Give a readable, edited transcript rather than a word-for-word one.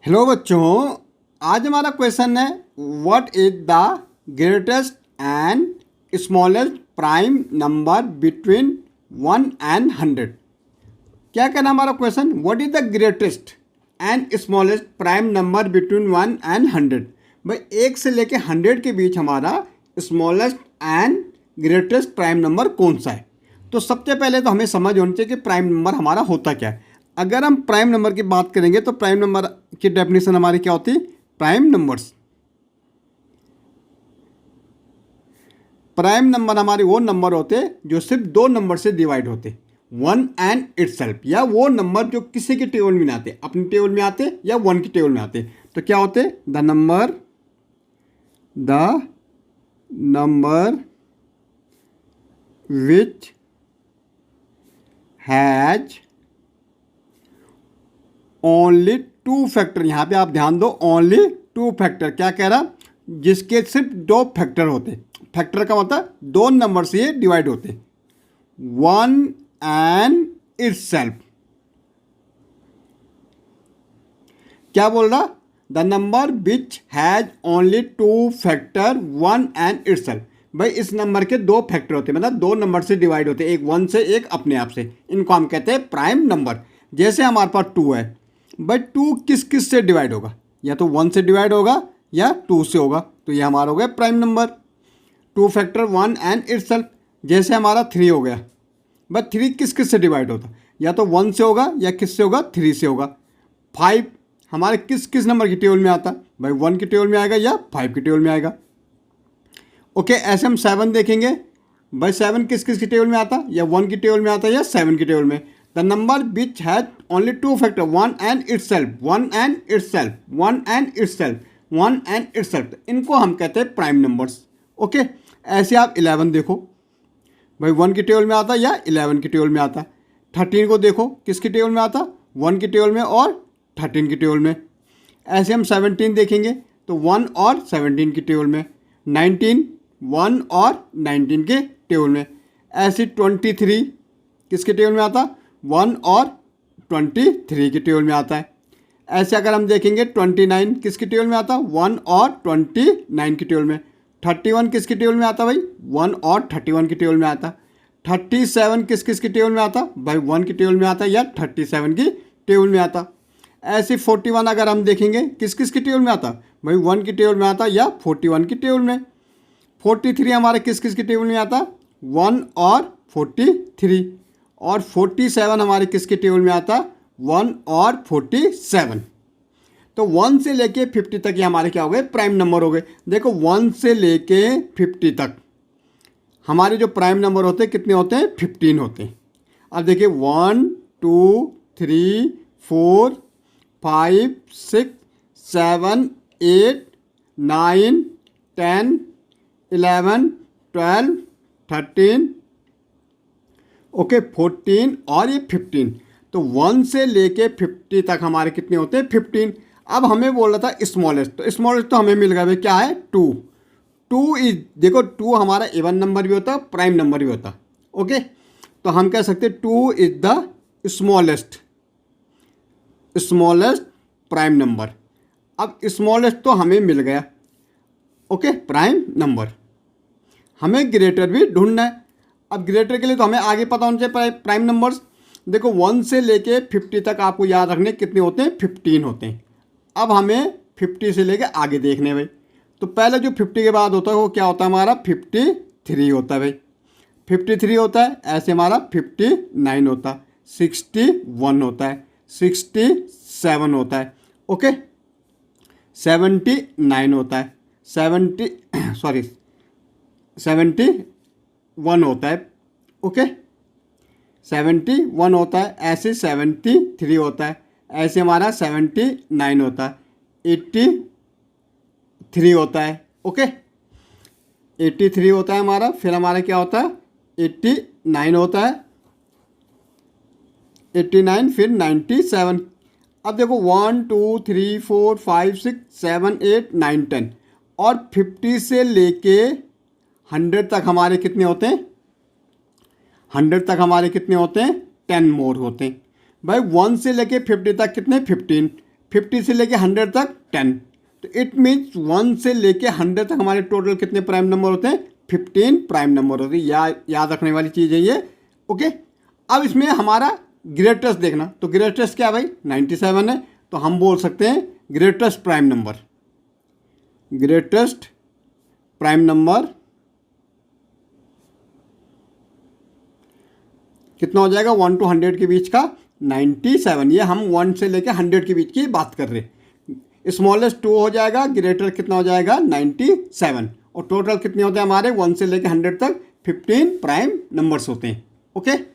Hello बच्चों, आज हमारा क्वेश्चन है what is the greatest and smallest prime number between 1 and 100। क्या कहना हमारा question, what is the greatest and smallest prime number between 1 and 100। भाई 1 से लेके 100 के बीच हमारा smallest and greatest prime number कौन सा है। तो सबसे पहले तो हमें समझ होनी चाहिए कि प्राइम नंबर हमारा होता क्या है। अगर हम प्राइम नंबर की बात करेंगे तो प्राइम नंबर की डेफिनेशन हमारी क्या होती है। प्राइम नंबर हमारे वो नंबर होते हैं जो सिर्फ दो नंबर से डिवाइड होते, वन एंड इटसेल्फ, या वो नंबर जो किसी के टेबल में नहीं आते, अपनी टेबल में आते या वन की टेबल में आते। तो क्या होते, the number which has only two factor. यहाँ पे आप ध्यान दो, ओनली टू फैक्टर। क्या कह रहा, जिसके सिर्फ दो फैक्टर होते। फैक्टर का मतलब दो नंबर से ये डिवाइड होते, वन एंड इटसेल्फ। क्या बोल रहा, the number which has only two factor one and itself. भाई इस नंबर के दो फैक्टर होते, मतलब दो नंबर से डिवाइड होते, एक वन से एक अपने आप से। इनको हम कहते हैं प्राइम नंबर। जैसे हमारे पास टू है, बट टू किस किस से डिवाइड होगा, या तो वन से डिवाइड होगा या टू से होगा, तो ये हमारा हो गया prime number, two factor one and itself. जैसे हमारा थ्री हो गया, बट थ्री किस किस से डिवाइड होता, या तो वन से होगा या किस से होगा, थ्री से होगा। फाइव हमारे किस किस नंबर की टेबल में आता, भाई वन की टेबल में आएगा या फाइव की टेबल में आएगा। ओके, ऐसे हम सेवन देखेंगे, भाई सेवन किस किस की टेबल में आता, या वन की टेबल में आता या सेवन की टेबल में। The number which has only two factor one and itself, one and itself, one and itself, one and itself, इनको हम कहते हैं प्राइम नंबर्स। ओके, ऐसे आप 11 देखो, भाई वन की टेबल में आता या 11 की टेबल में आता। 13 को देखो, किसकी टेबल में आता, वन की टेबल में और 13 की टेबल में। ऐसे हम 17 देखेंगे तो वन और 17 की टेबल में। 19 वन और 19 के टेबल में। ऐसे 23 किसके टेबल में आता, वन और 23 की टेबल में आता है। ऐसे अगर हम देखेंगे 29 किसकी टेबल में आता, वन और 29 की टेबल में। 31 किसकी टेबल में आता, भाई वन और 31 की टेबल में आता। 37 किस किस की टेबल में आता, भाई वन की टेबल में आता या 37 की टेबल में आता। ऐसे 41 अगर हम देखेंगे किस किस की टेबल में आता, भाई वन की टेबल में आता या 41 की टेबल में। 43 हमारे किस किस की टेबल में आता, वन और 43। और 47 हमारे किसके टेबल में आता, वन और 47। तो 1 से लेके 50 तक ये हमारे क्या हो गए, प्राइम नंबर हो गए। देखो 1 से लेके 50 तक हमारे जो प्राइम नंबर होते हैं कितने होते हैं, 15 होते हैं। अब देखिए 1 2 3 4 5 6 7 8 9 10 11 12 13 ओके 14 और ये 15। तो 1 से लेके 50 तक हमारे कितने होते हैं, 15। अब हमें बोल रहा था स्मॉलेस्ट, तो स्मॉलेस्ट तो हमें मिल गया भाई, क्या है, 2। 2 इज, देखो 2 हमारा इवन नंबर भी होता, प्राइम नंबर भी होता। ओके, तो हम कह सकते हैं 2 is the smallest prime number. अब स्मॉलेस्ट तो हमें मिल गया, ओके, प्राइम नंबर। हमें ग्रेटर भी ढूंढना है। अब ग्रेटर के लिए तो हमें आगे पता होना चाहिए प्राइम नंबर्स। देखो 1 से लेके 50 तक आपको याद रखने कितने होते हैं, 15 होते हैं। अब हमें 50 से लेके आगे देखने हैं भाई। तो पहले जो 50 के बाद होता है वो क्या होता है हमारा, 53 होता है भाई। 53 होता है, ऐसे हमारा 59 होता है, 61 होता है, 67 होता है, ओके, 79 होता है, 71 होता है, ओके, 71 होता है। ऐसे 73 होता है, ऐसे हमारा 79 होता है, 83 होता है, ओके, 83 होता है हमारा। फिर हमारा क्या होता है, 89 होता है, 89, फिर 97। अब देखो 1 2 3 4 5 6 7 8 9 10 और 50 से लेके 100 तक हमारे कितने होते हैं, 100 तक हमारे कितने होते हैं, 10 मोर होते हैं। भाई 1 से लेके 50 तक कितने, 15। 50 से लेके 100 तक 10, तो इट मीन्स 1 से लेके 100 तक हमारे टोटल कितने प्राइम नंबर होते हैं? 15 प्राइम नंबर होते हैं। याद रखने वाली चीज़ है ये। ओके, अब इसमें हमारा ग्रेटेस्ट देखना, तो ग्रेटेस्ट क्या भाई? 97 है, तो हम बोल सकते हैं greatest prime number, greatest prime number कितना हो जाएगा? 1 to 100 के बीच का 97। ये हम 1 से लेकर 100 के बीच की बात कर रहे हैं। स्मॉलेस्ट 2 हो जाएगा, ग्रेटर कितना हो जाएगा? 97। और टोटल कितने होते हैं हमारे? 1 से लेकर 100 तक 15 प्राइम नंबर्स होते हैं। ओके।